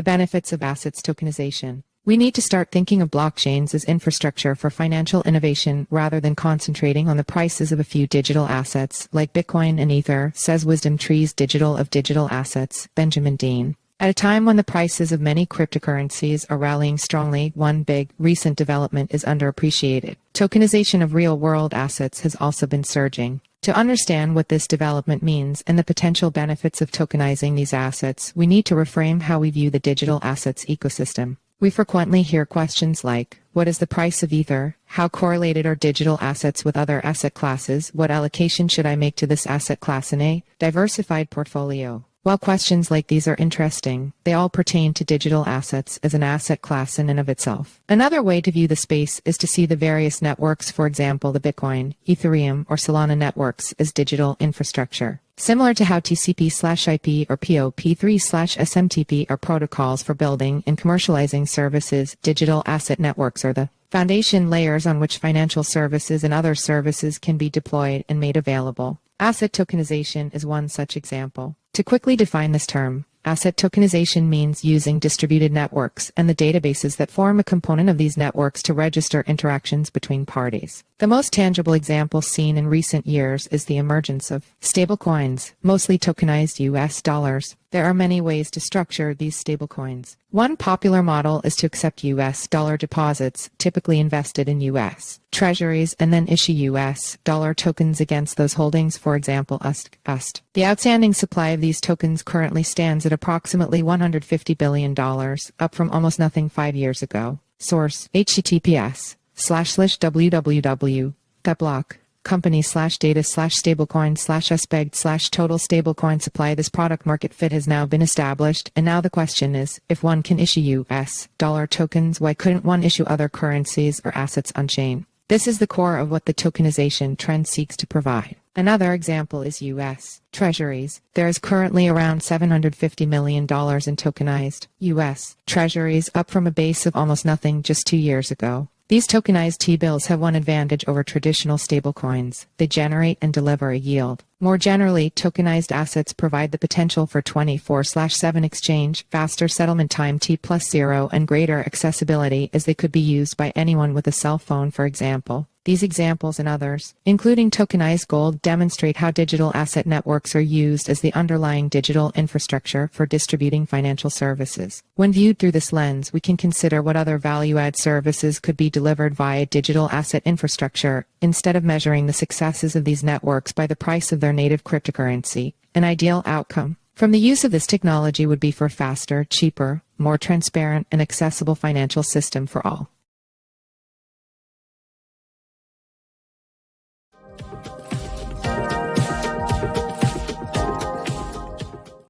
benefits of assets tokenization. We need to start thinking of blockchains as infrastructure for financial innovation rather than concentrating on the prices of a few digital assets like Bitcoin and Ether, says WisdomTree's Digital of Digital Assets, Benjamin Dean. At a time when the prices of many cryptocurrencies are rallying strongly, one big, recent development is underappreciated. Tokenization of real-world assets has also been surging. To understand what this development means and the potential benefits of tokenizing these assets, we need to reframe how we view the digital assets ecosystem. We frequently hear questions like, what is the price of Ether? How correlated are digital assets with other asset classes? What allocation should I make to this asset class in a diversified portfolio? While questions like these are interesting, they all pertain to digital assets as an asset class in and of itself. Another way to view the space is to see the various networks, for example the Bitcoin, Ethereum, or Solana networks, as digital infrastructure. Similar to how TCP/IP or POP3/SMTP are protocols for building and commercializing services, digital asset networks are the foundation layers on which financial services and other services can be deployed and made available. Asset tokenization is one such example. To quickly define this term, asset tokenization means using distributed networks and the databases that form a component of these networks to register interactions between parties. The most tangible example seen in recent years is the emergence of stablecoins, mostly tokenized US dollars. There are many ways to structure these stablecoins. One popular model is to accept US dollar deposits, typically invested in US treasuries, and then issue US dollar tokens against those holdings, for example UST. The outstanding supply of these tokens currently stands at approximately $150 billion, up from almost nothing 5 years ago. Source: https://www.theblock company/data/stablecoin/SPEGD/total stablecoin supply. This product market fit has now been established, and now the question is, if one can issue US dollar tokens, why couldn't one issue other currencies or assets on-chain? This is the core of what the tokenization trend seeks to provide. Another example is US treasuries. There is currently around $750 million in tokenized US treasuries, up from a base of almost nothing just 2 years ago. These tokenized T-bills have one advantage over traditional stablecoins: they generate and deliver a yield. More generally, tokenized assets provide the potential for 24/7 exchange, faster settlement time T+0, and greater accessibility, as they could be used by anyone with a cell phone, for example. These examples and others, including tokenized gold, demonstrate how digital asset networks are used as the underlying digital infrastructure for distributing financial services. When viewed through this lens, we can consider what other value-add services could be delivered via digital asset infrastructure, instead of measuring the successes of these networks by the price of their native cryptocurrency. An ideal outcome from the use of this technology would be for a faster, cheaper, more transparent, and accessible financial system for all.